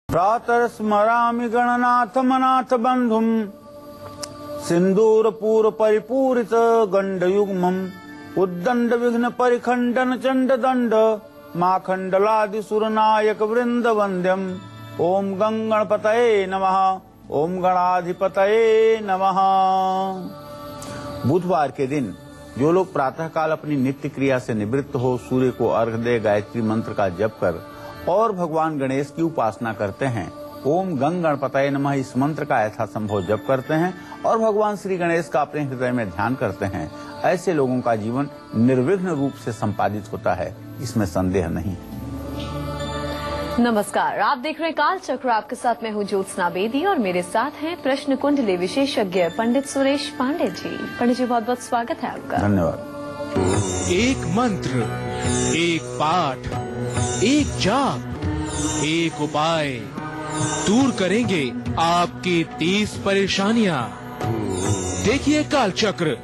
प्रातर्स्मरामि गणनाथमनाथ बंधुम् सिन्दूरपूर परिपूरित गण्डयुग्मम् उद्दण्ड विघ्न परिखण्डन चण्ड दण्ड माखण्डलादि सुरनायक वृंद वन्द्यम् ओम गंगणपतये नमः। ओम गणाधिपतये नमः। बुधवार के दिन जो लोग प्रातःकाल अपनी नित्य क्रिया से निवृत्त हो सूर्य को अर्घ्य दे गायत्री मंत्र का जप कर और भगवान गणेश की उपासना करते हैं, ओम गंग गणपतये नमः इस मंत्र का यथासंभव जप करते हैं और भगवान श्री गणेश का अपने हृदय में ध्यान करते हैं, ऐसे लोगों का जीवन निर्विघ्न रूप से संपादित होता है, इसमें संदेह नहीं। नमस्कार, आप देख रहे हैं काल चक्र। आपके साथ मैं हूं ज्योत्सना बेदी और मेरे साथ हैं प्रश्न कुंडली विशेषज्ञ पंडित सुरेश पांडे जी। पंडित जी, बहुत बहुत स्वागत है आपका। धन्यवाद। एक मंत्र, एक पाठ, एक जाप, एक उपाय दूर करेंगे आपकी 30 परेशानियां। देखिए काल चक्र।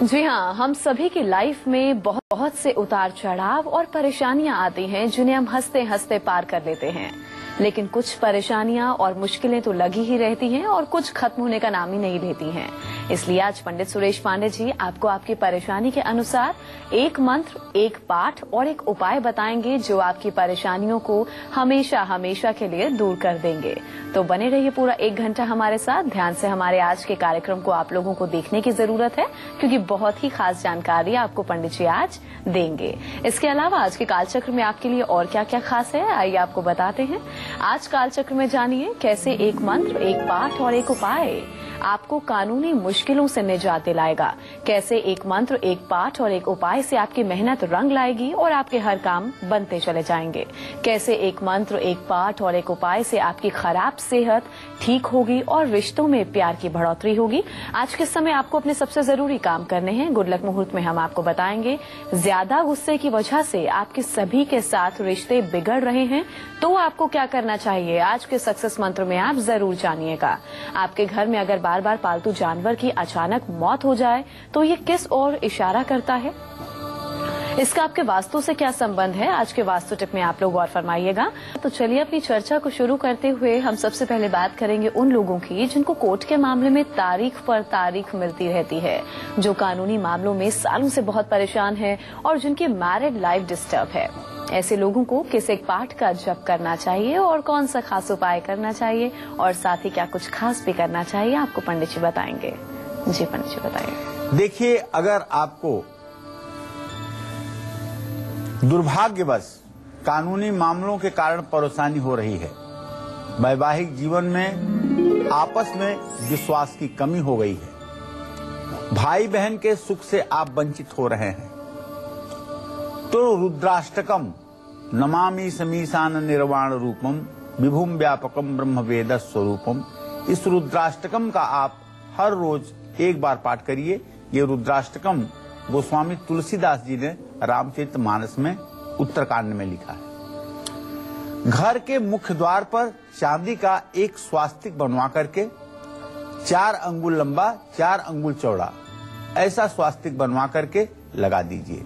जी हाँ, हम सभी की लाइफ में बहुत से उतार चढ़ाव और परेशानियां आती हैं जिन्हें हम हंसते हंसते पार कर लेते हैं, लेकिन कुछ परेशानियां और मुश्किलें तो लगी ही रहती हैं और कुछ खत्म होने का नाम ही नहीं लेती हैं। इसलिए आज पंडित सुरेश पांडे जी आपको आपकी परेशानी के अनुसार एक मंत्र, एक पाठ और एक उपाय बताएंगे जो आपकी परेशानियों को हमेशा हमेशा के लिए दूर कर देंगे। तो बने रहिए पूरा 1 घंटा हमारे साथ। ध्यान से हमारे आज के कार्यक्रम को आप लोगों को देखने की जरूरत है, क्योंकि बहुत ही खास जानकारी आपको पंडित जी आज देंगे। इसके अलावा आज के कालचक्र में आपके लिए और क्या क्या खास है, आइए आपको बताते हैं। आज कालचक्र में जानिए कैसे एक मंत्र, एक पाठ और एक उपाय आपको कानूनी मुश्किलों से निजात दिलाएगा। कैसे एक मंत्र, एक पाठ और एक उपाय से आपकी मेहनत रंग लाएगी और आपके हर काम बनते चले जाएंगे। कैसे एक मंत्र, एक पाठ और एक उपाय से आपकी खराब सेहत ठीक होगी और रिश्तों में प्यार की बढ़ोतरी होगी। आज के समय आपको अपने सबसे जरूरी काम करने हैं। गुड लक मुहूर्त में हम आपको बताएंगे ज्यादा गुस्से की वजह से आपके सभी के साथ रिश्ते बिगड़ रहे हैं, तो आपको क्या करना चाहिए आज के सक्सेस मंत्र में आप जरूर जानिएगा। आपके घर में अगर बार बार पालतू जानवर की अचानक मौत हो जाए तो ये किस ओर इशारा करता है, इसका आपके वास्तु से क्या संबंध है, आज के वास्तु टिप में आप लोग और फरमाइएगा। तो चलिए अपनी चर्चा को शुरू करते हुए हम सबसे पहले बात करेंगे उन लोगों की जिनको कोर्ट के मामले में तारीख पर तारीख मिलती रहती है, जो कानूनी मामलों में सालों से बहुत परेशान है और जिनकी मैरिड लाइफ डिस्टर्ब है। ऐसे लोगों को किस एक पाठ का जप करना चाहिए और कौन सा खास उपाय करना चाहिए और साथ ही क्या कुछ खास भी करना चाहिए, आपको पंडित जी बताएंगे। जी पंडित जी बताइए। देखिए, अगर आपको दुर्भाग्यवश कानूनी मामलों के कारण परेशानी हो रही है, वैवाहिक जीवन में आपस में विश्वास की कमी हो गई है, भाई बहन के सुख से आप वंचित हो रहे हैं, तो रुद्राष्टकम नमामि समीशान निर्वाण रूपम विभुम व्यापकम ब्रह्म वेद स्वरूपम, इस रुद्राष्टकम का आप हर रोज एक बार पाठ करिए। ये रुद्राष्टकम गोस्वामी तुलसीदास जी ने रामचरितमानस में उत्तरकांड में लिखा है। घर के मुख्य द्वार पर चांदी का एक स्वास्तिक बनवा करके 4 अंगुल लंबा 4 अंगुल चौड़ा ऐसा स्वास्तिक बनवा करके लगा दीजिए।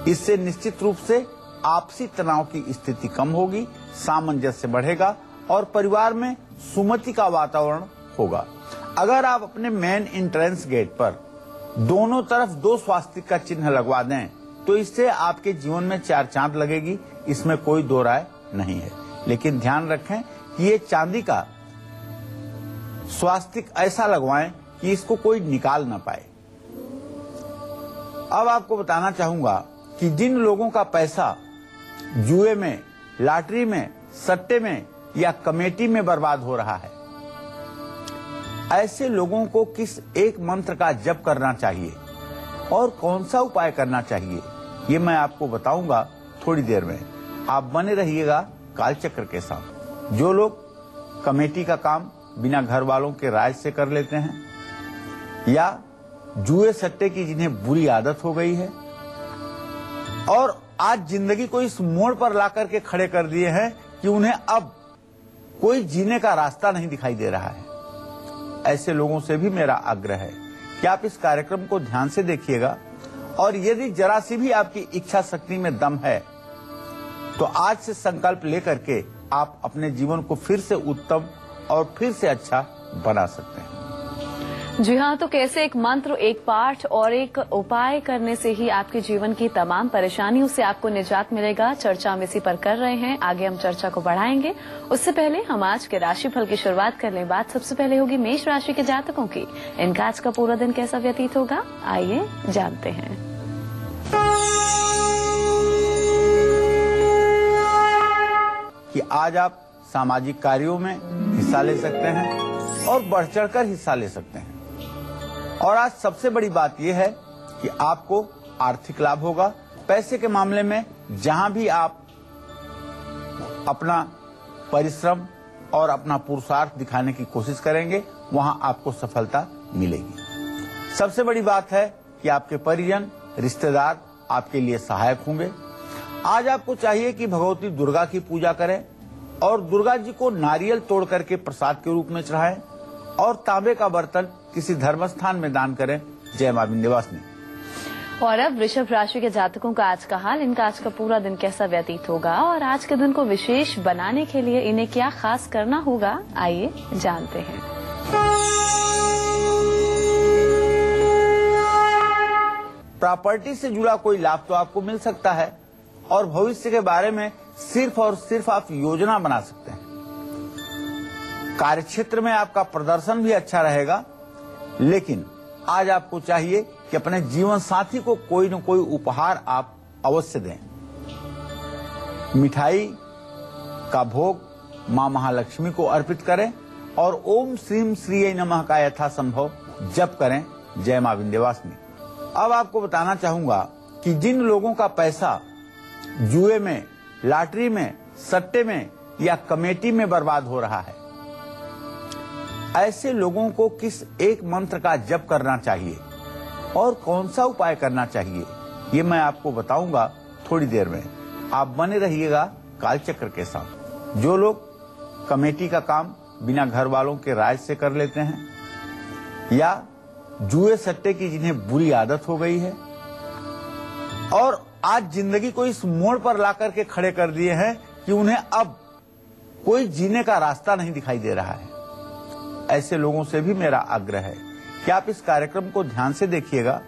इससे निश्चित रूप से आपसी तनाव की स्थिति कम होगी, सामंजस्य बढ़ेगा और परिवार में सुमति का वातावरण होगा। अगर आप अपने मेन एंट्रेंस गेट पर दोनों तरफ 2 स्वास्तिक का चिन्ह लगवा दें तो इससे आपके जीवन में 4 चांद लगेगी, इसमें कोई दो राय नहीं है। लेकिन ध्यान रखें कि ये चांदी का स्वास्तिक ऐसा लगवाएं कि इसको कोई निकाल ना पाए। अब आपको बताना चाहूंगा कि जिन लोगों का पैसा जुए में, लॉटरी में, सट्टे में या कमेटी में बर्बाद हो रहा है, ऐसे लोगों को किस एक मंत्र का जप करना चाहिए और कौन सा उपाय करना चाहिए, ये मैं आपको बताऊंगा थोड़ी देर में। आप बने रहिएगा कालचक्र के साथ। जो लोग कमेटी का काम बिना घर वालों के राय से कर लेते हैं या जुए सट्टे की जिन्हें बुरी आदत हो गई है और आज जिंदगी को इस मोड़ पर ला करके खड़े कर दिए हैं कि उन्हें अब कोई जीने का रास्ता नहीं दिखाई दे रहा है, ऐसे लोगों से भी मेरा आग्रह है कि आप इस कार्यक्रम को ध्यान से देखिएगा और यदि जरा सी भी आपकी इच्छा शक्ति में दम है तो आज से संकल्प लेकर के आप अपने जीवन को फिर से उत्तम और फिर से अच्छा बना सकते हैं। जी हाँ, तो कैसे एक मंत्र, एक पाठ और एक उपाय करने से ही आपके जीवन की तमाम परेशानियों से आपको निजात मिलेगा, चर्चा हम इसी पर कर रहे हैं। आगे हम चर्चा को बढ़ाएंगे। उससे पहले हम आज के राशिफल की शुरुआत कर लें। बात सबसे पहले होगी मेष राशि के जातकों की। इनका आज का पूरा दिन कैसा व्यतीत होगा, आइए जानते हैं। कि आज आप सामाजिक कार्यों में हिस्सा ले सकते हैं और बढ़ चढ़कर हिस्सा ले सकते हैं। और आज सबसे बड़ी बात यह है कि आपको आर्थिक लाभ होगा। पैसे के मामले में जहां भी आप अपना परिश्रम और अपना पुरुषार्थ दिखाने की कोशिश करेंगे, वहां आपको सफलता मिलेगी। सबसे बड़ी बात है कि आपके परिजन, रिश्तेदार आपके लिए सहायक होंगे। आज आपको चाहिए कि भगवती दुर्गा की पूजा करें और दुर्गा जी को नारियल तोड़ करके प्रसाद के रूप में चढ़ाएं और तांबे का बर्तन किसी धर्म स्थान में दान करें। जय मां विंध्यवासिनी। और अब वृषभ राशि के जातकों का आज का हाल। इनका आज का पूरा दिन कैसा व्यतीत होगा और आज के दिन को विशेष बनाने के लिए इन्हें क्या खास करना होगा, आइए जानते हैं। प्रॉपर्टी से जुड़ा कोई लाभ तो आपको मिल सकता है और भविष्य के बारे में सिर्फ और सिर्फ आप योजना बना सकते हैं। कार्यक्षेत्र में आपका प्रदर्शन भी अच्छा रहेगा, लेकिन आज आपको चाहिए कि अपने जीवन साथी को कोई न कोई उपहार आप अवश्य दें। मिठाई का भोग मां महालक्ष्मी को अर्पित करें और ओम श्रीम श्रीये नमः का यथासंभव जप करें। जय मां विंध्यवासिनी। अब आपको बताना चाहूंगा कि जिन लोगों का पैसा जुए में, लॉटरी में, सट्टे में या कमेटी में बर्बाद हो रहा है, ऐसे लोगों को किस एक मंत्र का जप करना चाहिए और कौन सा उपाय करना चाहिए, ये मैं आपको बताऊंगा थोड़ी देर में। आप बने रहिएगा कालचक्र के साथ। जो लोग कमेटी का काम बिना घर वालों के राय से कर लेते हैं या जुए सट्टे की जिन्हें बुरी आदत हो गई है और आज जिंदगी को इस मोड़ पर लाकर के खड़े कर दिए हैं कि उन्हें अब कोई जीने का रास्ता नहीं दिखाई दे रहा है, ऐसे लोगों से भी मेरा आग्रह है कि आप इस कार्यक्रम को ध्यान से देखिएगा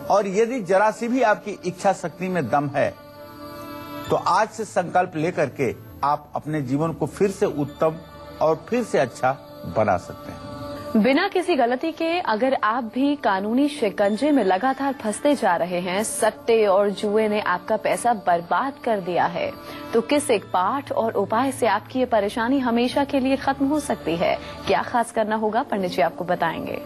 और यदि जरा सी भी आपकी इच्छा शक्ति में दम है तो आज से संकल्प लेकर के आप अपने जीवन को फिर से उत्तम और फिर से अच्छा बना सकते हैं। बिना किसी गलती के अगर आप भी कानूनी शिकंजे में लगातार फंसते जा रहे हैं, सट्टे और जुए ने आपका पैसा बर्बाद कर दिया है, तो किस एक पाठ और उपाय से आपकी ये परेशानी हमेशा के लिए खत्म हो सकती है? क्या खास करना होगा, पंडित जी आपको बताएंगे।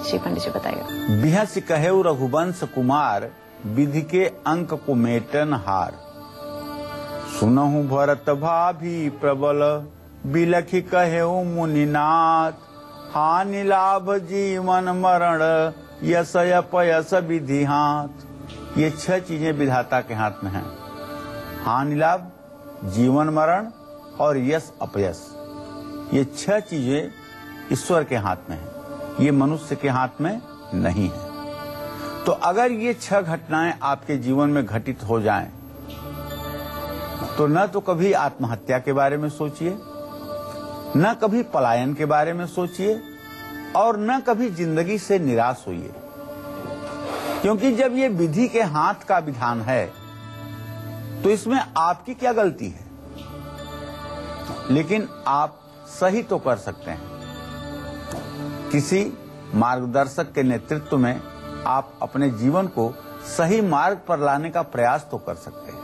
जी पंडित जी बताइए। बिहस कहेउ रघुवंश कुमार, विधि के अंक को मेटन हार। सुनहु भरत भाभी प्रबल, बिलखी कहेउ मुनिनाथ। हानि लाभ जीवन मरण, यश अपयश विधि हाथ। ये 6 चीजें विधाता के हाथ में हैं। हानि लाभ, जीवन मरण और यश अपयश, ये 6 चीजें ईश्वर के हाथ में हैं, ये मनुष्य के हाथ में नहीं है। तो अगर ये 6 घटनाएं आपके जीवन में घटित हो जाएं, तो न तो कभी आत्महत्या के बारे में सोचिए, न कभी पलायन के बारे में सोचिए और न कभी जिंदगी से निराश होइए, क्योंकि जब ये विधि के हाथ का विधान है तो इसमें आपकी क्या गलती है, लेकिन आप सही तो कर सकते हैं। किसी मार्गदर्शक के नेतृत्व में आप अपने जीवन को सही मार्ग पर लाने का प्रयास तो कर सकते हैं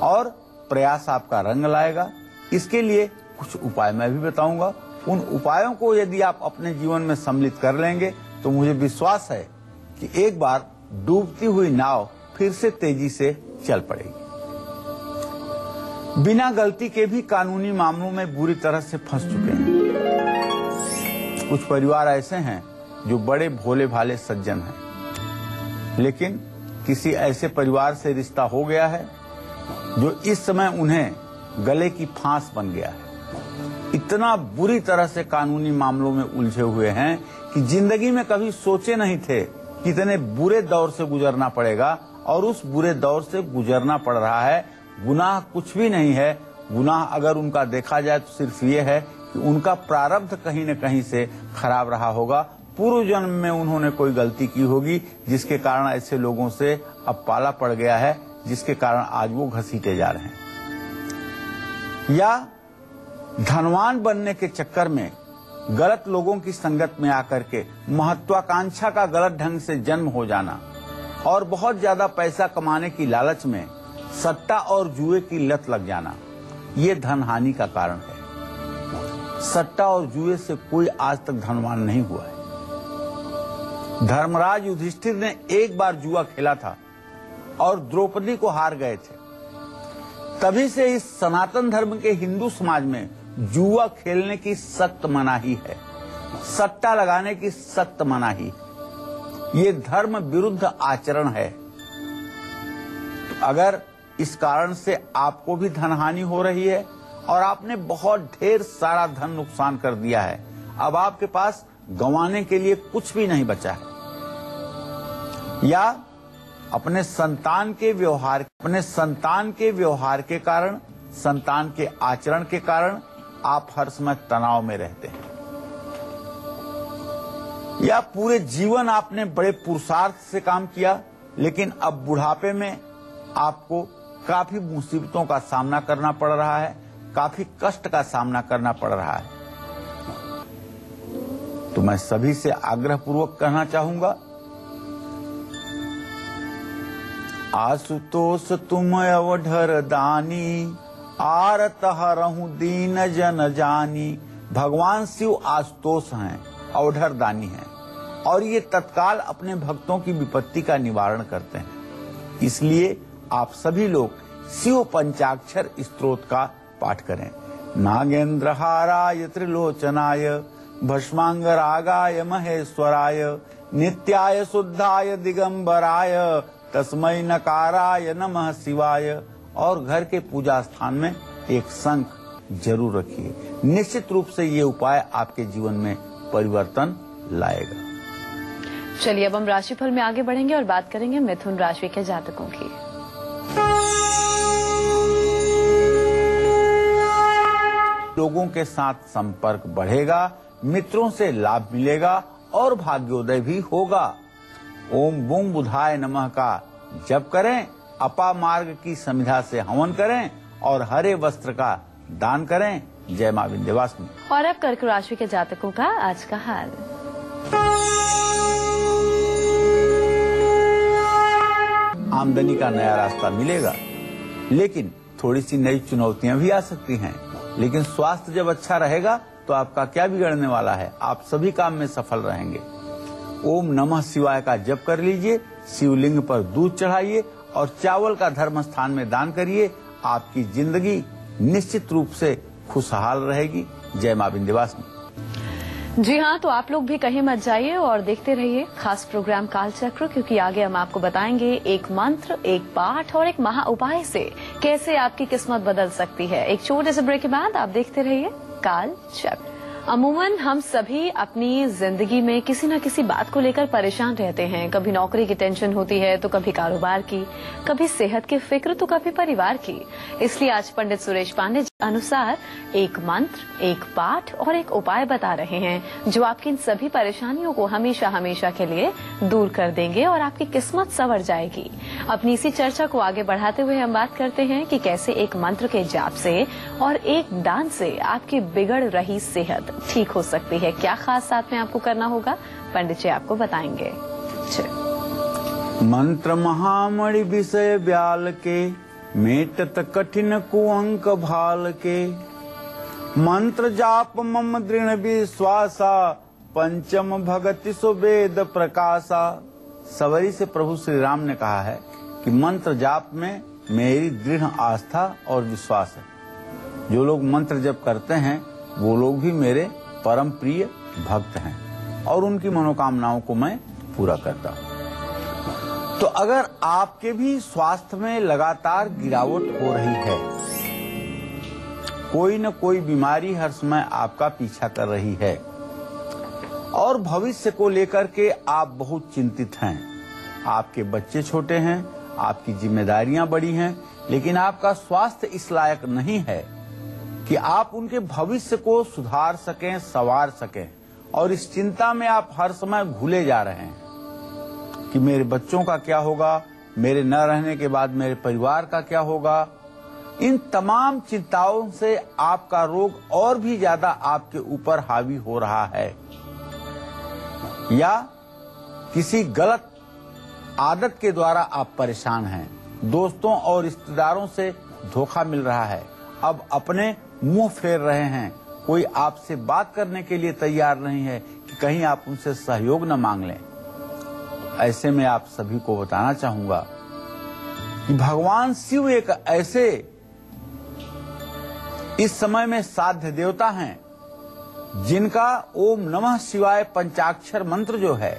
और प्रयास आपका रंग लाएगा। इसके लिए कुछ उपाय मैं भी बताऊंगा। उन उपायों को यदि आप अपने जीवन में सम्मिलित कर लेंगे तो मुझे विश्वास है कि एक बार डूबती हुई नाव फिर से तेजी से चल पड़ेगी। बिना गलती के भी कानूनी मामलों में बुरी तरह से फंस चुके हैं। कुछ परिवार ऐसे हैं जो बड़े भोले भाले सज्जन हैं, लेकिन किसी ऐसे परिवार से रिश्ता हो गया है जो इस समय उन्हें गले की फांस बन गया है। इतना बुरी तरह से कानूनी मामलों में उलझे हुए हैं कि जिंदगी में कभी सोचे नहीं थे कि इतने बुरे दौर से गुजरना पड़ेगा और उस बुरे दौर से गुजरना पड़ रहा है। गुनाह कुछ भी नहीं है। गुनाह अगर उनका देखा जाए तो सिर्फ ये है कि उनका प्रारब्ध कहीं न कहीं से खराब रहा होगा। पूर्व जन्म में उन्होंने कोई गलती की होगी जिसके कारण ऐसे लोगों से अब पाला पड़ गया है, जिसके कारण आज वो घसीटे जा रहे हैं। या धनवान बनने के चक्कर में गलत लोगों की संगत में आकर के महत्वाकांक्षा का गलत ढंग से जन्म हो जाना और बहुत ज्यादा पैसा कमाने की लालच में सट्टा और जुए की लत लग जाना, ये धन हानि का कारण है। सट्टा और जुए से कोई आज तक धनवान नहीं हुआ है। धर्मराज युधिष्ठिर ने एक बार जुआ खेला था और द्रौपदी को हार गए थे। तभी से इस सनातन धर्म के हिंदू समाज में जुआ खेलने की सख्त मनाही है, सट्टा लगाने की सख्त मनाही है। ये धर्म विरुद्ध आचरण है। तो अगर इस कारण से आपको भी धनहानि हो रही है और आपने बहुत ढेर सारा धन नुकसान कर दिया है, अब आपके पास गंवाने के लिए कुछ भी नहीं बचा है, या अपने संतान के व्यवहार के कारण, संतान के आचरण के कारण आप हर समय तनाव में रहते हैं, या पूरे जीवन आपने बड़े पुरुषार्थ से काम किया लेकिन अब बुढ़ापे में आपको काफी मुसीबतों का सामना करना पड़ रहा है, काफी कष्ट का सामना करना पड़ रहा है। तो मैं सभी से आग्रहपूर्वक कहना चाहूंगा, आशुतोष तुम अवधर दानी, आरत हरहु दीन जन जानी। भगवान शिव आशुतोष हैं, अवधर दानी हैं और ये तत्काल अपने भक्तों की विपत्ति का निवारण करते हैं। इसलिए आप सभी लोग शिव पंचाक्षर स्तोत्र का पाठ करें। नागेंद्रहाराय त्रिलोचनाय भस्मांगरागाय महेश्वराय नित्याय शुद्धाय दिगंबराय तस्मै नकाराय नमः शिवाय। और घर के पूजा स्थान में एक शंख जरूर रखिए। निश्चित रूप से ये उपाय आपके जीवन में परिवर्तन लाएगा। चलिए अब हम राशिफल में आगे बढ़ेंगे और बात करेंगे मिथुन राशि के जातकों की। लोगों के साथ संपर्क बढ़ेगा, मित्रों से लाभ मिलेगा और भाग्योदय भी होगा। ओम बूम बुधाय नमः का जप करें, अपा मार्ग की समिधा से हवन करें और हरे वस्त्र का दान करें। जय मां विंध्यवासिनी। और अब कर्क राशि के जातकों का आज का हाल। आमदनी का नया रास्ता मिलेगा, लेकिन थोड़ी सी नई चुनौतियां भी आ सकती हैं। लेकिन स्वास्थ्य जब अच्छा रहेगा तो आपका क्या बिगड़ने वाला है, आप सभी काम में सफल रहेंगे। ओम नमः शिवाय का जप कर लीजिए, शिवलिंग पर दूध चढ़ाइए और चावल का धर्म स्थान में दान करिए। आपकी जिंदगी निश्चित रूप से खुशहाल रहेगी। जय मां विंध्यवासिनी। जी हाँ, तो आप लोग भी कहीं मत जाइए और देखते रहिए खास प्रोग्राम कालचक्र, क्योंकि आगे हम आपको बताएंगे एक मंत्र, एक पाठ और एक महा उपाय से कैसे आपकी किस्मत बदल सकती है। एक छोटे से ब्रेक के बाद आप देखते रहिए कालचक्र। अमूमन हम सभी अपनी जिंदगी में किसी न किसी बात को लेकर परेशान रहते हैं। कभी नौकरी की टेंशन होती है तो कभी कारोबार की, कभी सेहत की फिक्र तो कभी परिवार की। इसलिए आज पंडित सुरेश पांडे जी अनुसार एक मंत्र, एक पाठ और एक उपाय बता रहे हैं जो आपकी इन सभी परेशानियों को हमेशा हमेशा के लिए दूर कर देंगे और आपकी किस्मत संवर जाएगी। अपनी इसी चर्चा को आगे बढ़ाते हुए हम बात करते हैं कि कैसे एक मंत्र के जाप से और एक दान से आपकी बिगड़ रही सेहत ठीक हो सकती है। क्या खास साथ में आपको करना होगा, पंडित जी आपको बताएंगे। मंत्र महामणि विषय ब्याल के, मेटत कठिन कुअंक भाल के। मंत्र जाप मम दृढ़ विश्वासा, पंचम भगति सो वेद प्रकाशा। सवरी से प्रभु श्री राम ने कहा है कि मंत्र जाप में मेरी दृढ़ आस्था और विश्वास है। जो लोग मंत्र जप करते हैं वो लोग भी मेरे परम प्रिय भक्त हैं और उनकी मनोकामनाओं को मैं पूरा करता हूं। तो अगर आपके भी स्वास्थ्य में लगातार गिरावट हो रही है, कोई न कोई बीमारी हर समय आपका पीछा कर रही है और भविष्य को लेकर के आप बहुत चिंतित हैं, आपके बच्चे छोटे हैं, आपकी जिम्मेदारियां बड़ी हैं, लेकिन आपका स्वास्थ्य इस लायक नहीं है कि आप उनके भविष्य को सुधार सकें, संवार सकें, और इस चिंता में आप हर समय भूले जा रहे हैं कि मेरे बच्चों का क्या होगा, मेरे न रहने के बाद मेरे परिवार का क्या होगा। इन तमाम चिंताओं से आपका रोग और भी ज्यादा आपके ऊपर हावी हो रहा है, या किसी गलत आदत के द्वारा आप परेशान हैं, दोस्तों और रिश्तेदारों से धोखा मिल रहा है, अब अपने मुंह फेर रहे हैं, कोई आपसे बात करने के लिए तैयार नहीं है कि कहीं आप उनसे सहयोग न मांग लें। ऐसे में आप सभी को बताना चाहूंगा कि भगवान शिव एक ऐसे इस समय में साध्य देवता हैं जिनका ओम नमः शिवाय पंचाक्षर मंत्र जो है,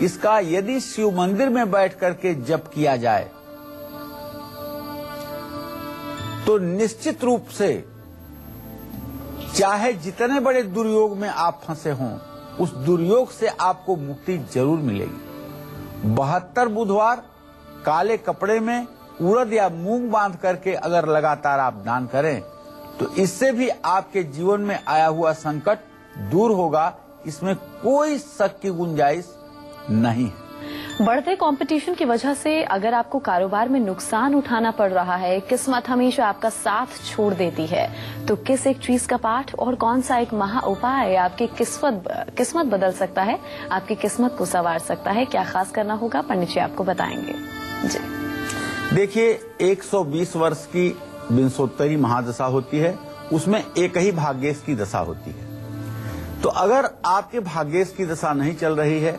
इसका यदि शिव मंदिर में बैठ करके जप किया जाए तो निश्चित रूप से चाहे जितने बड़े दुर्योग में आप फंसे हों, उस दुर्योग से आपको मुक्ति जरूर मिलेगी। 72 बुधवार काले कपड़े में उड़द या मूंग बांध करके अगर लगातार आप दान करें तो इससे भी आपके जीवन में आया हुआ संकट दूर होगा, इसमें कोई शक की गुंजाइश नहीं है। बढ़ते कंपटीशन की वजह से अगर आपको कारोबार में नुकसान उठाना पड़ रहा है, किस्मत हमेशा आपका साथ छोड़ देती है, तो किस एक चीज का पाठ और कौन सा एक महा उपाय आपकी किस्मत बदल सकता है, आपकी किस्मत को संवार सकता है, क्या खास करना होगा, पंडित जी आपको बताएंगे। जी देखिए, 120 वर्ष की विंशोत्तरी महादशा होती है, उसमें एक ही भाग्येश की दशा होती है। तो अगर आपके भाग्येश की दशा नहीं चल रही है,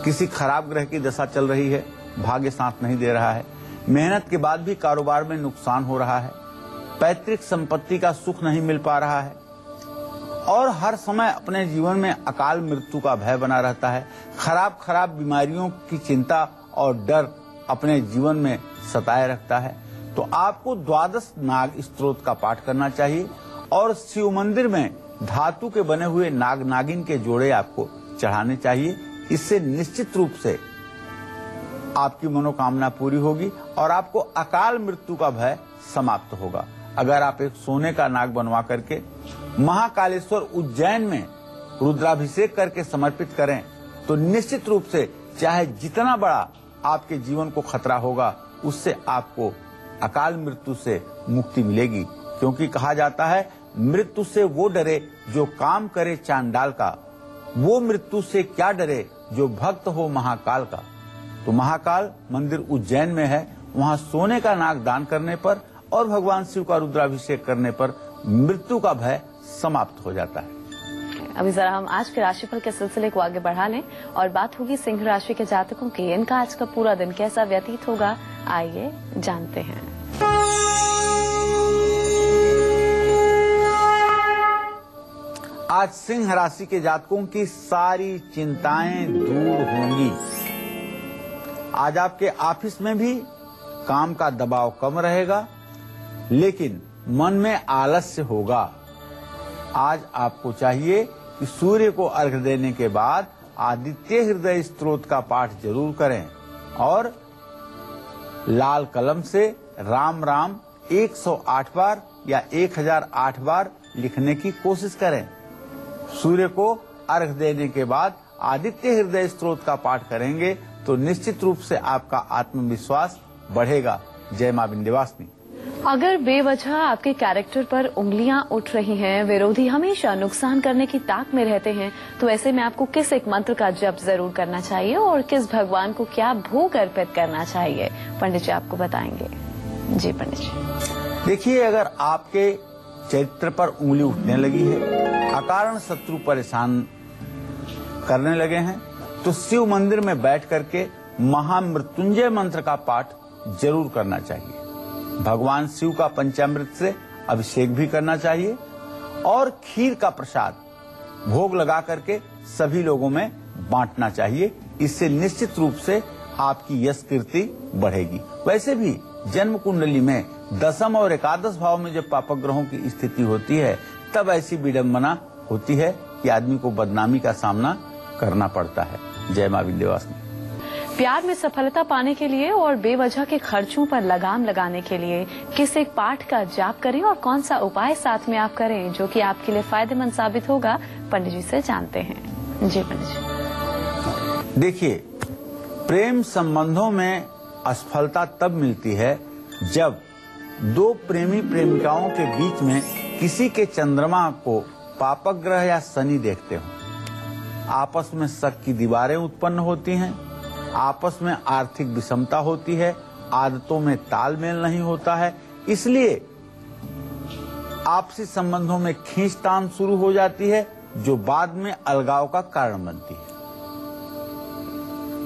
किसी खराब ग्रह की दशा चल रही है, भाग्य साथ नहीं दे रहा है, मेहनत के बाद भी कारोबार में नुकसान हो रहा है, पैतृक संपत्ति का सुख नहीं मिल पा रहा है, और हर समय अपने जीवन में अकाल मृत्यु का भय बना रहता है, खराब बीमारियों की चिंता और डर अपने जीवन में सताए रखता है, तो आपको 12 नाग स्तोत्र का पाठ करना चाहिए और शिव मंदिर में धातु के बने हुए नाग नागिन के जोड़े आपको चढ़ाने चाहिए। इससे निश्चित रूप से आपकी मनोकामना पूरी होगी और आपको अकाल मृत्यु का भय समाप्त होगा। अगर आप एक सोने का नाग बनवा करके महाकालेश्वर उज्जैन में रुद्राभिषेक करके समर्पित करें तो निश्चित रूप से चाहे जितना बड़ा आपके जीवन को खतरा होगा, उससे आपको अकाल मृत्यु से मुक्ति मिलेगी। क्योंकि कहा जाता है, मृत्यु से वो डरे जो काम करे चांडाल का, वो मृत्यु से क्या डरे जो भक्त हो महाकाल का। तो महाकाल मंदिर उज्जैन में है, वहां सोने का नाग दान करने पर और भगवान शिव का रुद्राभिषेक करने पर मृत्यु का भय समाप्त हो जाता है। अभी जरा हम आज के राशिफल के सिलसिले को आगे बढ़ा लें और बात होगी सिंह राशि के जातकों की। इनका आज का पूरा दिन कैसा व्यतीत होगा, आइए जानते हैं। आज सिंह राशि के जातकों की सारी चिंताएं दूर होंगी। आज आपके ऑफिस में भी काम का दबाव कम रहेगा, लेकिन मन में आलस्य होगा। आज आपको चाहिए कि सूर्य को अर्घ्य देने के बाद आदित्य हृदय स्तोत्र का पाठ जरूर करें और लाल कलम से राम राम 108 बार या 1008 बार लिखने की कोशिश करें। सूर्य को अर्घ्य देने के बाद आदित्य हृदय स्तोत्र का पाठ करेंगे तो निश्चित रूप से आपका आत्मविश्वास बढ़ेगा। जय मां विंध्यवासिनी। अगर बेवजह आपके कैरेक्टर पर उंगलियां उठ रही हैं, विरोधी हमेशा नुकसान करने की ताक में रहते हैं, तो ऐसे में आपको किस एक मंत्र का जप जरूर करना चाहिए और किस भगवान को क्या भोग अर्पित करना चाहिए, पंडित जी आपको बताएंगे। जी पंडित जी। देखिए, अगर आपके चरित्र पर उंगली उठने लगी है, अकारण शत्रु परेशान करने लगे हैं, तो शिव मंदिर में बैठ करके महामृत्युंजय मंत्र का पाठ जरूर करना चाहिए। भगवान शिव का पंचामृत से अभिषेक भी करना चाहिए और खीर का प्रसाद भोग लगा करके सभी लोगों में बांटना चाहिए। इससे निश्चित रूप से आपकी यश कीर्ति बढ़ेगी। वैसे भी जन्म कुंडली में दशम और एकादश भाव में जब पापक ग्रहों की स्थिति होती है, तब ऐसी विडंबना होती है कि आदमी को बदनामी का सामना करना पड़ता है। जय मां विंध्यवासिनी। प्यार में सफलता पाने के लिए और बेवजह के खर्चों पर लगाम लगाने के लिए किस एक पाठ का जाप करें और कौन सा उपाय साथ में आप करें जो कि आपके लिए फायदेमंद साबित होगा, पंडित जी से जानते हैं। जी पंडित जी। देखिए, प्रेम संबंधों में असफलता तब मिलती है जब दो प्रेमी प्रेमिकाओं के बीच में किसी के चंद्रमा को पापक ग्रह या शनि देखते हो। आपस में शक की दीवारें उत्पन्न होती हैं, आपस में आर्थिक विषमता होती है, आदतों में तालमेल नहीं होता है, इसलिए आपसी संबंधों में खींचतान शुरू हो जाती है जो बाद में अलगाव का कारण बनती है।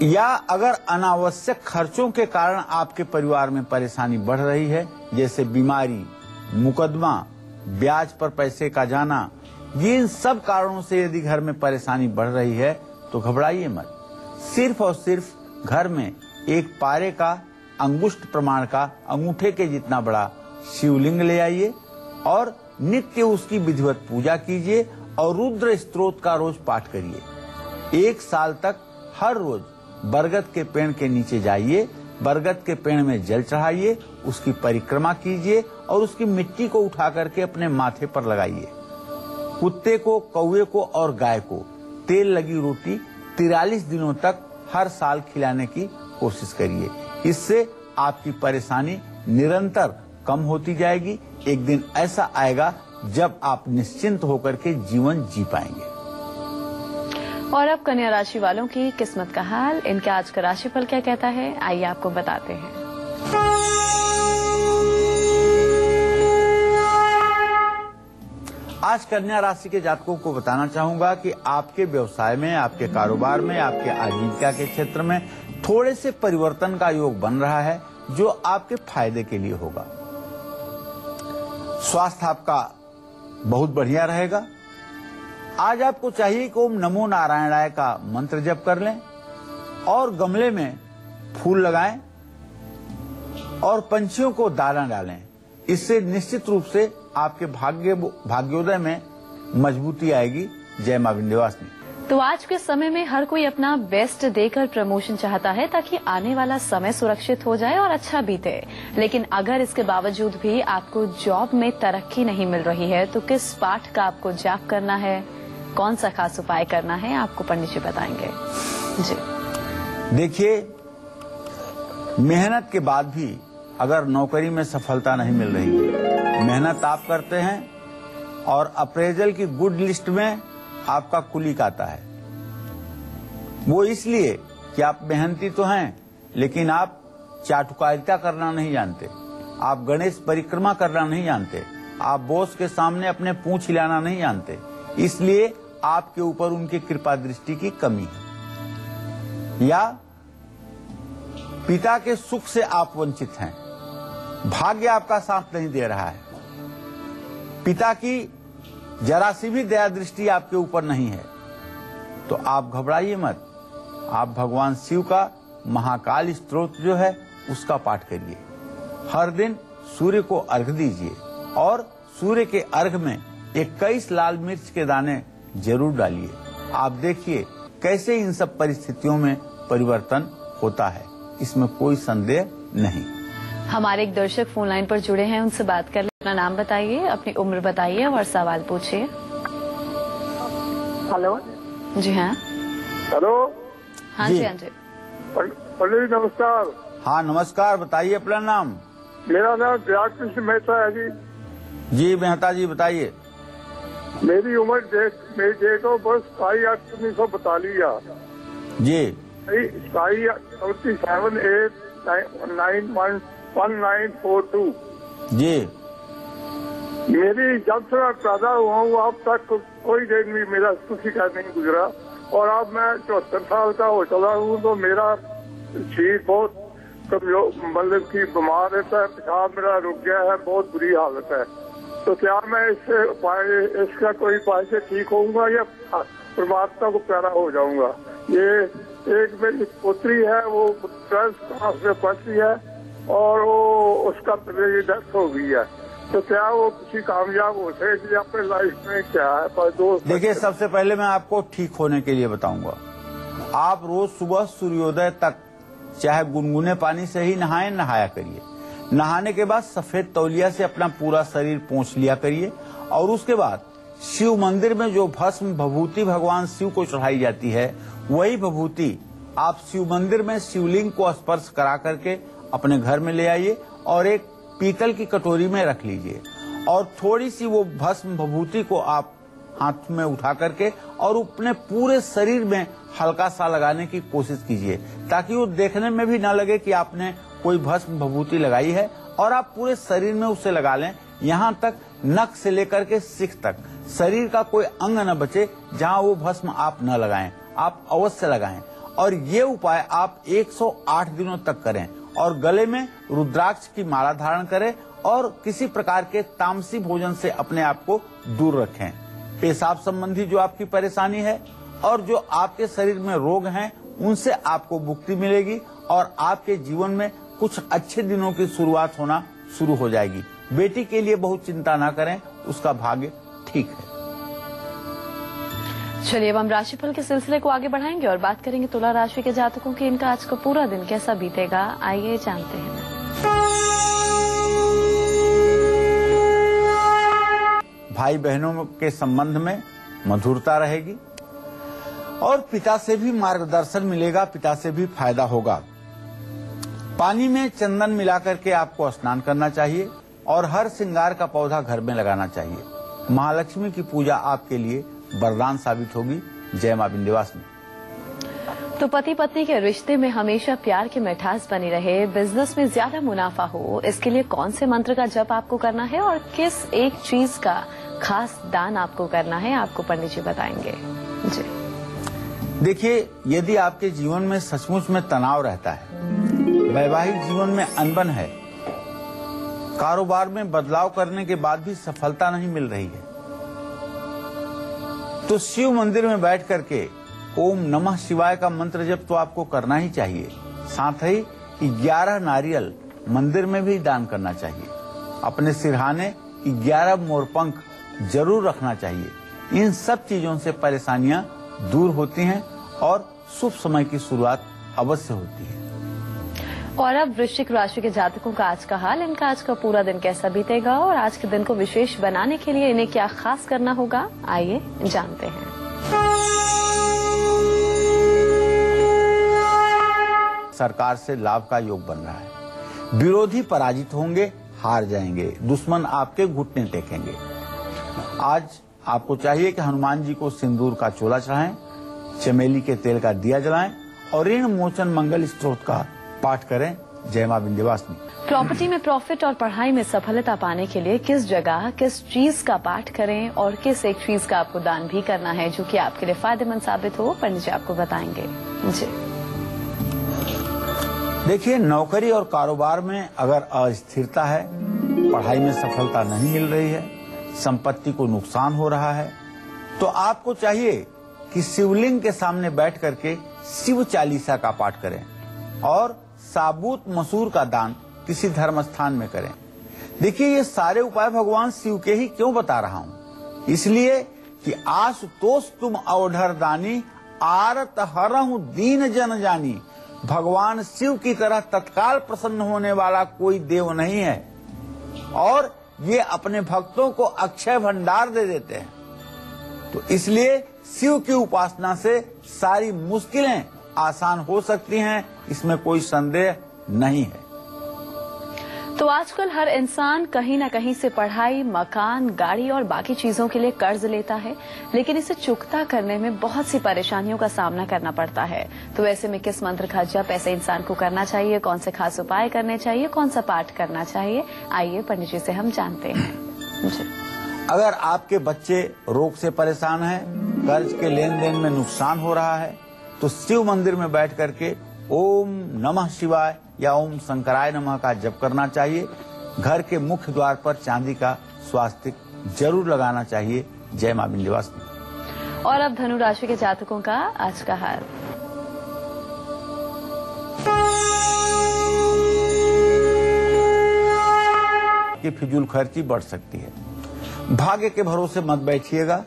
या अगर अनावश्यक खर्चों के कारण आपके परिवार में परेशानी बढ़ रही है, जैसे बीमारी, मुकदमा, ब्याज पर पैसे का जाना, इन सब कारणों से यदि घर में परेशानी बढ़ रही है तो घबराइए मत। सिर्फ और सिर्फ घर में एक पारे का अंगुष्ठ प्रमाण का अंगूठे के जितना बड़ा शिवलिंग ले आइए और नित्य उसकी विधिवत पूजा कीजिए और रुद्र स्तोत्र का रोज पाठ करिए। 1 साल तक हर रोज बरगद के पेड़ के नीचे जाइए, बरगद के पेड़ में जल चढ़ाइए, उसकी परिक्रमा कीजिए और उसकी मिट्टी को उठा करके अपने माथे पर लगाइए। कुत्ते को, कौवे को और गाय को तेल लगी रोटी 43 दिनों तक हर साल खिलाने की कोशिश करिए। इससे आपकी परेशानी निरंतर कम होती जाएगी। एक दिन ऐसा आएगा जब आप निश्चिंत होकर के जीवन जी पाएंगे। और अब कन्या राशि वालों की किस्मत का हाल, इनके आज का राशिफल क्या कहता है, आइए आपको बताते हैं। आज कन्या राशि के जातकों को बताना चाहूंगा कि आपके व्यवसाय में, आपके कारोबार में, आपके आजीविका के क्षेत्र में थोड़े से परिवर्तन का योग बन रहा है जो आपके फायदे के लिए होगा। स्वास्थ्य आपका बहुत बढ़िया रहेगा। आज आपको चाहिए कि ओम नमो नारायणाय का मंत्र जप कर लें और गमले में फूल लगाएं और पंछियों को दाना डालें। इससे निश्चित रूप से आपके भाग्योदय में मजबूती आएगी। जय मां विंध्यवासिनी। तो आज के समय में हर कोई अपना बेस्ट देकर प्रमोशन चाहता है ताकि आने वाला समय सुरक्षित हो जाए और अच्छा बीते। लेकिन अगर इसके बावजूद भी आपको जॉब में तरक्की नहीं मिल रही है तो किस पाठ का आपको जाप करना है, कौन सा खास उपाय करना है, आपको पंडित जी बताएंगे। जी देखिए, मेहनत के बाद भी अगर नौकरी में सफलता नहीं मिल रही है, मेहनत आप करते हैं और अप्रेजल की गुड लिस्ट में आपका कुलिक आता है, वो इसलिए कि आप मेहनती तो हैं लेकिन आप चाटुकारिता करना नहीं जानते, आप गणेश परिक्रमा करना नहीं जानते, आप बॉस के सामने अपने पूंछ हिलाना नहीं जानते, इसलिए आपके ऊपर उनकी कृपा दृष्टि की कमी है। या पिता के सुख से आप वंचित हैं, भाग्य आपका साथ नहीं दे रहा है, पिता की जरा सी भी दया दृष्टि आपके ऊपर नहीं है, तो आप घबराइए मत। आप भगवान शिव का महाकाल स्तोत्र जो है उसका पाठ करिए। हर दिन सूर्य को अर्घ दीजिए और सूर्य के अर्घ में 21 लाल मिर्च के दाने जरूर डालिए। आप देखिए कैसे इन सब परिस्थितियों में परिवर्तन होता है, इसमें कोई संदेह नहीं। हमारे एक दर्शक फोन लाइन पर जुड़े हैं, उनसे बात कर ले। अपना नाम बताइए, अपनी उम्र बताइए और सवाल पूछिए। हेलो। जी हाँ। हेलो। हाँ जी, हाँ जी। पंडित नमस्कार। हाँ नमस्कार, बताइए अपना नाम। मेरा नाम प्रयाग कृष्ण मेहता है जी। जी मेहता जी बताइए। मेरी उम्र मेरी डेट ऑफ बर्थ 27/8/1942 जी। 27/8/1942 जी। मेरी जब से मैं पैदा हुआ हूँ अब तक कोई दिन भी मेरा खुशी का नहीं गुजरा और अब मैं 74 साल का हो चला हूँ तो मेरा शरीर बहुत कमजोर, मतलब की बीमार रहता है, पेशाब मेरा रुक गया है, बहुत बुरी हालत है। तो क्या मैं इसका कोई उपाय से ठीक होऊंगा या परमात्मा को प्यारा हो जाऊंगा? ये एक मेरी पुत्री है, वो 12th क्लास में पढ़ती है और वो उसका डेथ हो गई है, तो क्या वो किसी कामयाब हो सकेगी अपने लाइफ में? क्या है पर दोस्त? देखिए, सबसे पहले मैं आपको ठीक होने के लिए बताऊंगा। आप रोज सुबह सूर्योदय तक चाहे गुनगुने पानी से ही नहाया करिए। नहाने के बाद सफेद तौलिया से अपना पूरा शरीर पोंछ लिया करिए और उसके बाद शिव मंदिर में जो भस्म भभूति भगवान शिव को चढ़ाई जाती है, वही भभूति आप शिव मंदिर में शिवलिंग को स्पर्श करा करके अपने घर में ले आइए और एक पीतल की कटोरी में रख लीजिए और थोड़ी सी वो भस्म भभूति को आप हाथ में उठा करके और अपने पूरे शरीर में हल्का सा लगाने की कोशिश कीजिए, ताकि वो देखने में भी ना लगे कि आपने कोई भस्म भभूति लगाई है, और आप पूरे शरीर में उसे लगा लें। यहाँ तक नख से लेकर के सिख तक शरीर का कोई अंग न बचे जहाँ वो भस्म आप न लगाएं, आप अवश्य लगाएं। और ये उपाय आप 108 दिनों तक करें और गले में रुद्राक्ष की माला धारण करें और किसी प्रकार के तामसी भोजन से अपने आप को दूर रखें। पेशाब संबंधी जो आपकी परेशानी है और जो आपके शरीर में रोग हैं, उनसे आपको मुक्ति मिलेगी और आपके जीवन में कुछ अच्छे दिनों की शुरुआत होना शुरू हो जाएगी। बेटी के लिए बहुत चिंता ना करें, उसका भाग्य ठीक है। चलिए अब हम राशिफल के सिलसिले को आगे बढ़ाएंगे और बात करेंगे तुला राशि के जातकों की इनका आज का पूरा दिन कैसा बीतेगा। आइए जानते हैं। भाई बहनों के संबंध में मधुरता रहेगी और पिता से भी मार्गदर्शन मिलेगा, पिता से भी फायदा होगा। पानी में चंदन मिलाकर के आपको स्नान करना चाहिए और हर श्रृंगार का पौधा घर में लगाना चाहिए। महालक्ष्मी की पूजा आपके लिए वरदान साबित होगी। जय मां विंध्यवासिनी। तो पति पत्नी के रिश्ते में हमेशा प्यार की मिठास बनी रहे, बिजनेस में ज्यादा मुनाफा हो, इसके लिए कौन से मंत्र का जप आपको करना है और किस एक चीज का खास दान आपको करना है, आपको पंडित जी बताएंगे। जी देखिए, यदि आपके जीवन में सचमुच में तनाव रहता है, वैवाहिक जीवन में अनबन है, कारोबार में बदलाव करने के बाद भी सफलता नहीं मिल रही है, तो शिव मंदिर में बैठ करके ओम नमः शिवाय का मंत्र जप तो आपको करना ही चाहिए। साथ ही 11 नारियल मंदिर में भी दान करना चाहिए। अपने सिरहाने 11 मोरपंख जरूर रखना चाहिए। इन सब चीजों से परेशानियां दूर होती हैं और शुभ समय की शुरुआत अवश्य होती है। और अब वृश्चिक राशि के जातकों का आज का हाल, इनका आज का पूरा दिन कैसा बीतेगा और आज के दिन को विशेष बनाने के लिए इन्हें क्या खास करना होगा, आइए जानते हैं। सरकार से लाभ का योग बन रहा है। विरोधी पराजित होंगे, हार जाएंगे, दुश्मन आपके घुटने टेकेंगे। आज आपको चाहिए कि हनुमान जी को सिंदूर का चोला चढ़ाएं, चमेली के तेल का दिया जलाएं और ऋण मोचन मंगल स्तोत्र का पाठ करें। जय मां विंध्यवासिनी। प्रॉपर्टी में प्रॉफिट और पढ़ाई में सफलता पाने के लिए किस जगह किस चीज का पाठ करें और किस एक चीज का आपको दान भी करना है जो कि आपके लिए फायदेमंद साबित हो, पंडित जी आपको बताएंगे। जी देखिए, नौकरी और कारोबार में अगर अस्थिरता है, पढ़ाई में सफलता नहीं मिल रही है, संपत्ति को नुकसान हो रहा है, तो आपको चाहिए कि शिवलिंग के सामने बैठ करके शिव चालीसा का पाठ करें और साबुत मसूर का दान किसी धर्म स्थान में करें। देखिए, ये सारे उपाय भगवान शिव के ही क्यों बता रहा हूँ, इसलिए कि आशुतोष तुम अवधर दानी, आरत हरहु दीन जन जानी। भगवान शिव की तरह तत्काल प्रसन्न होने वाला कोई देव नहीं है और ये अपने भक्तों को अक्षय भंडार दे देते हैं। तो इसलिए शिव की उपासना से सारी मुश्किलें आसान हो सकती हैं, इसमें कोई संदेह नहीं है। तो आजकल हर इंसान कहीं न कहीं से पढ़ाई, मकान, गाड़ी और बाकी चीजों के लिए कर्ज लेता है, लेकिन इसे चुकता करने में बहुत सी परेशानियों का सामना करना पड़ता है। तो ऐसे में किस मंत्र का जप ऐसे इंसान को करना चाहिए, कौन से खास उपाय करने चाहिए, कौन सा पाठ करना चाहिए, आइए पंडित जी से हम जानते हैं। जी। अगर आपके बच्चे रोग से परेशान हैं, कर्ज के लेन देन में नुकसान हो रहा है, तो शिव मंदिर में बैठ करके ओम नमः शिवाय या ओम शंकराय नमः का जप करना चाहिए। घर के मुख्य द्वार पर चांदी का स्वास्तिक जरूर लगाना चाहिए। जय मां विंध्यवासिनी। और अब धनु राशि के जातकों का आज का हाल। की फिजूल खर्ची बढ़ सकती है। भाग्य के भरोसे मत बैठिएगा,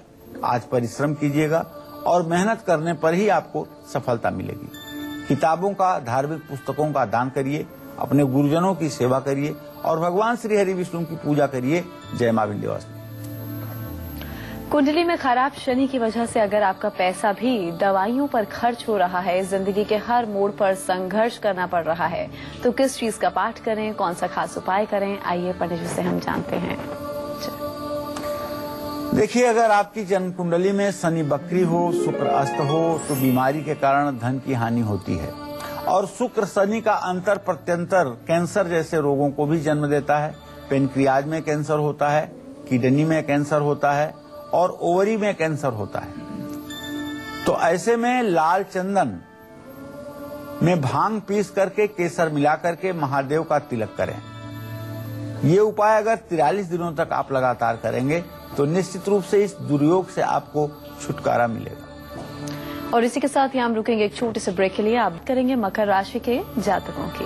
आज परिश्रम कीजिएगा और मेहनत करने पर ही आपको सफलता मिलेगी। किताबों का, धार्मिक पुस्तकों का दान करिए, अपने गुरुजनों की सेवा करिए और भगवान श्री हरि विष्णु की पूजा करिए। जय मां विंध्यवासिनी। कुंडली में खराब शनि की वजह से अगर आपका पैसा भी दवाइयों पर खर्च हो रहा है, जिंदगी के हर मोड़ पर संघर्ष करना पड़ रहा है, तो किस चीज का पाठ करें, कौन सा खास उपाय करें, आइए पंडित जी से हम जानते हैं। देखिए, अगर आपकी जन्म कुंडली में शनि बकरी हो, शुक्र अस्त हो, तो बीमारी के कारण धन की हानि होती है। और शुक्र शनि का अंतर प्रत्यंतर कैंसर जैसे रोगों को भी जन्म देता है। पेनक्रियाज में कैंसर होता है, किडनी में कैंसर होता है और ओवरी में कैंसर होता है। तो ऐसे में लाल चंदन में भांग पीस करके, केसर मिला करके महादेव का तिलक करें। ये उपाय अगर 43 दिनों तक आप लगातार करेंगे तो निश्चित रूप से इस दुर्योग से आपको छुटकारा मिलेगा। और इसी के साथ ही हम रुकेंगे एक छोटे से ब्रेक के लिए। आप करेंगे मकर राशि के जातकों की।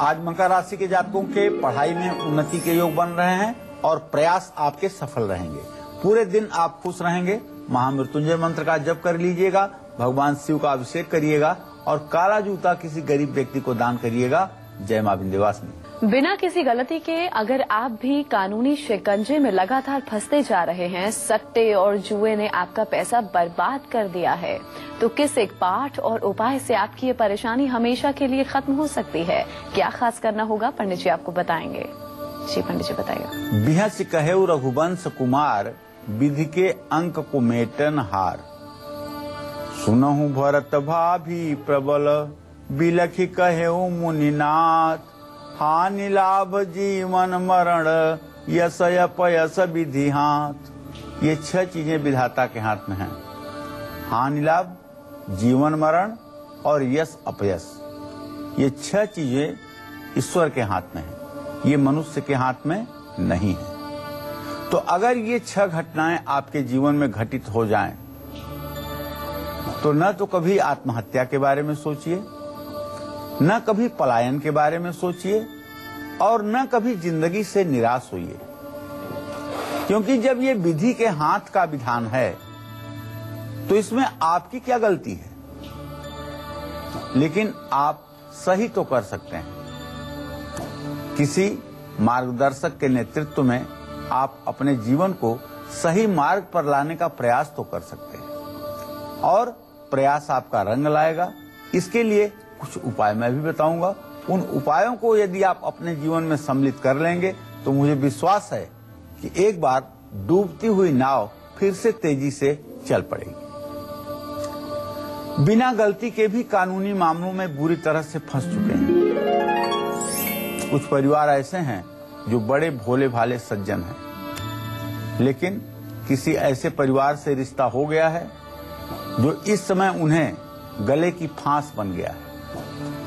आज मकर राशि के जातकों के पढ़ाई में उन्नति के योग बन रहे हैं और प्रयास आपके सफल रहेंगे। पूरे दिन आप खुश रहेंगे। महामृत्युंजय मंत्र का जप कर लीजिएगा, भगवान शिव का अभिषेक करिएगा और काला जूता किसी गरीब व्यक्ति को दान करिएगा। जय मां विंध्यवासिनी। बिना किसी गलती के अगर आप भी कानूनी शिकंजे में लगातार फंसते जा रहे हैं, सट्टे और जुए ने आपका पैसा बर्बाद कर दिया है, तो किस एक पाठ और उपाय से आपकी ये परेशानी हमेशा के लिए खत्म हो सकती है? क्या खास करना होगा, पंडित जी आपको बताएंगे। जी पंडित जी बताइए। बिहस कहेउ रघुवंश कुमार, विधि के अंक को मेटन हार। सुनहु भरत भाभी प्रबल, बिलखि कहेउ मुनिनाथ। हानि लाभ जीवन मरण, यश अपयश विधि हाथ। ये 6 चीजें विधाता के हाथ में हैं। हानि लाभ, जीवन मरण और यश अपयश, ये 6 चीजें ईश्वर के हाथ में हैं, ये मनुष्य के हाथ में नहीं है। तो अगर ये 6 घटनाएं आपके जीवन में घटित हो जाएं, तो न तो कभी आत्महत्या के बारे में सोचिए, न कभी पलायन के बारे में सोचिए और न कभी जिंदगी से निराश होइए। क्योंकि जब ये विधि के हाथ का विधान है तो इसमें आपकी क्या गलती है, लेकिन आप सही तो कर सकते हैं। किसी मार्गदर्शक के नेतृत्व में आप अपने जीवन को सही मार्ग पर लाने का प्रयास तो कर सकते हैं और प्रयास आपका रंग लाएगा। इसके लिए कुछ उपाय मैं भी बताऊंगा। उन उपायों को यदि आप अपने जीवन में सम्मिलित कर लेंगे तो मुझे विश्वास है कि एक बार डूबती हुई नाव फिर से तेजी से चल पड़ेगी। बिना गलती के भी कानूनी मामलों में बुरी तरह से फंस चुके हैं। कुछ परिवार ऐसे हैं जो बड़े भोले भाले सज्जन हैं, लेकिन किसी ऐसे परिवार से रिश्ता हो गया है जो इस समय उन्हें गले की फांस बन गया है।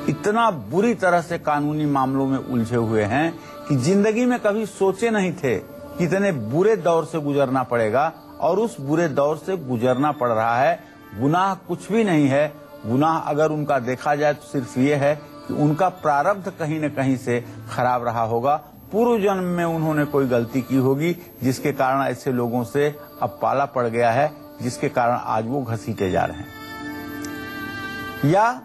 इतना बुरी तरह से कानूनी मामलों में उलझे हुए हैं कि जिंदगी में कभी सोचे नहीं थे कि इतने बुरे दौर से गुजरना पड़ेगा और उस बुरे दौर से गुजरना पड़ रहा है। गुनाह कुछ भी नहीं है। गुनाह अगर उनका देखा जाए तो सिर्फ ये है कि उनका प्रारब्ध कहीं न कहीं से खराब रहा होगा। पूर्व जन्म में उन्होंने कोई गलती की होगी जिसके कारण ऐसे लोगों से अब पाला पड़ गया है, जिसके कारण आज वो घसीटे जा रहे हैं। या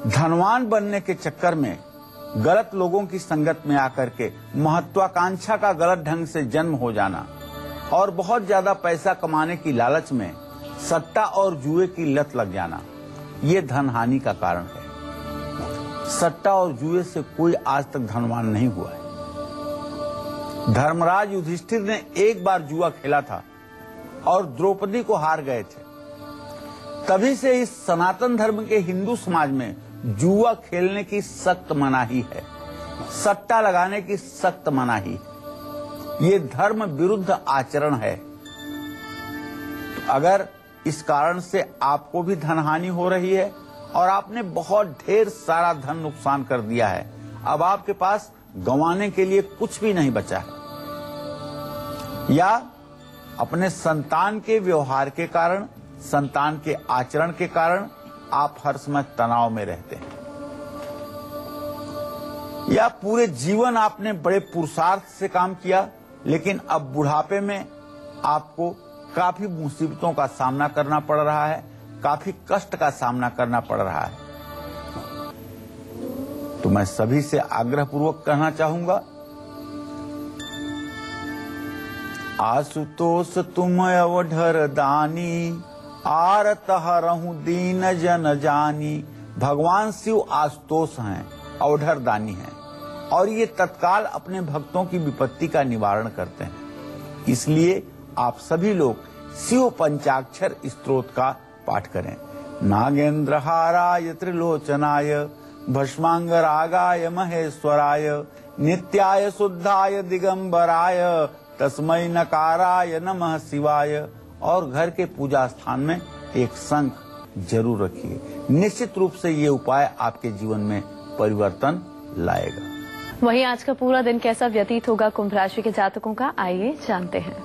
धनवान बनने के चक्कर में गलत लोगों की संगत में आकर के महत्वाकांक्षा का गलत ढंग से जन्म हो जाना और बहुत ज्यादा पैसा कमाने की लालच में सट्टा और जुए की लत लग जाना, ये धन हानि का कारण है। सट्टा और जुए से कोई आज तक धनवान नहीं हुआ है। धर्मराज युधिष्ठिर ने एक बार जुआ खेला था और द्रौपदी को हार गए थे। तभी से इस सनातन धर्म के हिंदू समाज में जुआ खेलने की सख्त मनाही है, सट्टा लगाने की सख्त मनाही है। ये धर्म विरुद्ध आचरण है। तो अगर इस कारण से आपको भी धनहानि हो रही है और आपने बहुत ढेर सारा धन नुकसान कर दिया है, अब आपके पास गंवाने के लिए कुछ भी नहीं बचा है, या अपने संतान के व्यवहार के कारण, संतान के आचरण के कारण आप हर समय तनाव में रहते हैं, या पूरे जीवन आपने बड़े पुरुषार्थ से काम किया लेकिन अब बुढ़ापे में आपको काफी मुसीबतों का सामना करना पड़ रहा है, काफी कष्ट का सामना करना पड़ रहा है। तो मैं सभी से आग्रहपूर्वक कहना चाहूंगा, आशुतोष तुम अवधर दानी, आरत हरहु दीन जन जानी। भगवान शिव आशुतोष हैं, अवधर दानी हैं, और ये तत्काल अपने भक्तों की विपत्ति का निवारण करते हैं। इसलिए आप सभी लोग शिव पंचाक्षर स्तोत्र का पाठ करें। नागेंद्र हाराय त्रिलोचनाय, भस्मांगरागाय महेश्वराय, नित्याय शुद्धाय दिगंबराय, तस्मै नकाराय नमः शिवाय। और घर के पूजा स्थान में एक शंख जरूर रखिए। निश्चित रूप से ये उपाय आपके जीवन में परिवर्तन लाएगा। वहीं आज का पूरा दिन कैसा व्यतीत होगा कुंभ राशि के जातकों का, आइए जानते हैं।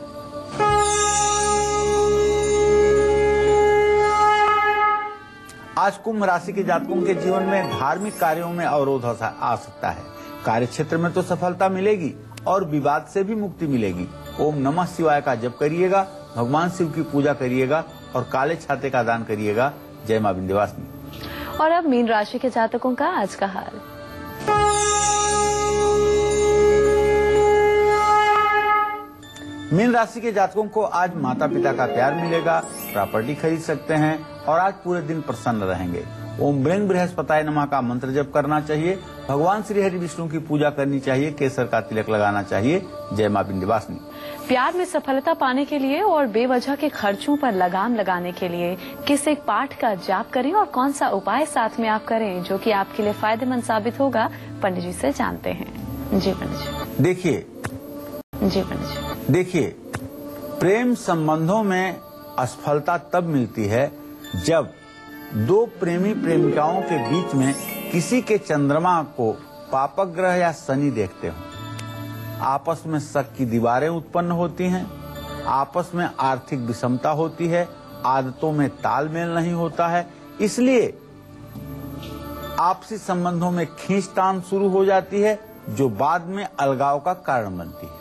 आज कुंभ राशि के जातकों के जीवन में धार्मिक कार्यों में अवरोध आ सकता है। कार्य क्षेत्र में तो सफलता मिलेगी और विवाद से भी मुक्ति मिलेगी। ओम नमः शिवाय का जप करिएगा, भगवान शिव की पूजा करिएगा और काले छाते का दान करिएगा। जय मां विंध्यवासिनी। और अब मीन राशि के जातकों का आज का हाल। मीन राशि के जातकों को आज माता पिता का प्यार मिलेगा, प्रॉपर्टी खरीद सकते हैं और आज पूरे दिन प्रसन्न रहेंगे। ओम ब्रह्म बृहस्पताय नमः का मंत्र जप करना चाहिए, भगवान श्री हरि विष्णु की पूजा करनी चाहिए, केसर का तिलक लगाना चाहिए। जय मां विंध्यवासिनी। प्यार में सफलता पाने के लिए और बेवजह के खर्चों पर लगाम लगाने के लिए किस एक पाठ का जाप करें और कौन सा उपाय साथ में आप करें जो कि आपके लिए फायदेमंद साबित होगा, पंडित जी से जानते हैं। जी पंडित जी। देखिए, प्रेम संबंधों में असफलता तब मिलती है जब दो प्रेमी प्रेमिकाओं के बीच में किसी के चंद्रमा को पापक ग्रह या शनि देखते हो। आपस में शक की दीवारें उत्पन्न होती हैं, आपस में आर्थिक विषमता होती है, आदतों में तालमेल नहीं होता है। इसलिए आपसी संबंधों में खींचतान शुरू हो जाती है जो बाद में अलगाव का कारण बनती है।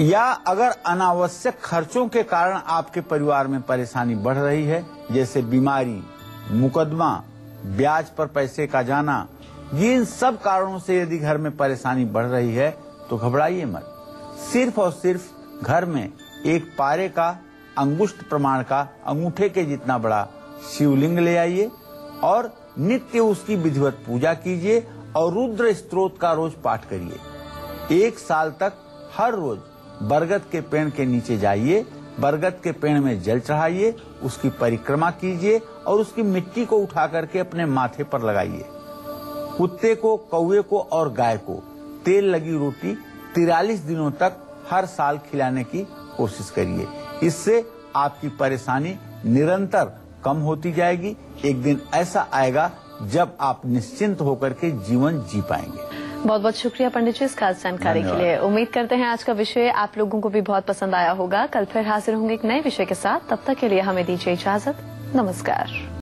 या अगर अनावश्यक खर्चों के कारण आपके परिवार में परेशानी बढ़ रही है, जैसे बीमारी, मुकदमा, ब्याज पर पैसे का जाना, इन सब कारणों से यदि घर में परेशानी बढ़ रही है तो घबराइए मत। सिर्फ और सिर्फ घर में एक पारे का अंगुष्ठ प्रमाण का अंगूठे के जितना बड़ा शिवलिंग ले आइए और नित्य उसकी विधिवत पूजा कीजिए और रुद्र स्तोत्र का रोज पाठ करिए। 1 साल तक हर रोज बरगद के पेड़ के नीचे जाइए, बरगद के पेड़ में जल चढ़ाइए, उसकी परिक्रमा कीजिए और उसकी मिट्टी को उठा करके अपने माथे पर लगाइए। कुत्ते को, कौवे को और गाय को तेल लगी रोटी 43 दिनों तक हर साल खिलाने की कोशिश करिए। इससे आपकी परेशानी निरंतर कम होती जाएगी। एक दिन ऐसा आएगा जब आप निश्चिंत होकर के जीवन जी पाएंगे। बहुत बहुत शुक्रिया पंडित जी इस खास जानकारी के लिए। उम्मीद करते हैं आज का विषय आप लोगों को भी बहुत पसंद आया होगा। कल फिर हाजिर होंगे एक नए विषय के साथ। तब तक के लिए हमें दीजिए इजाजत। नमस्कार।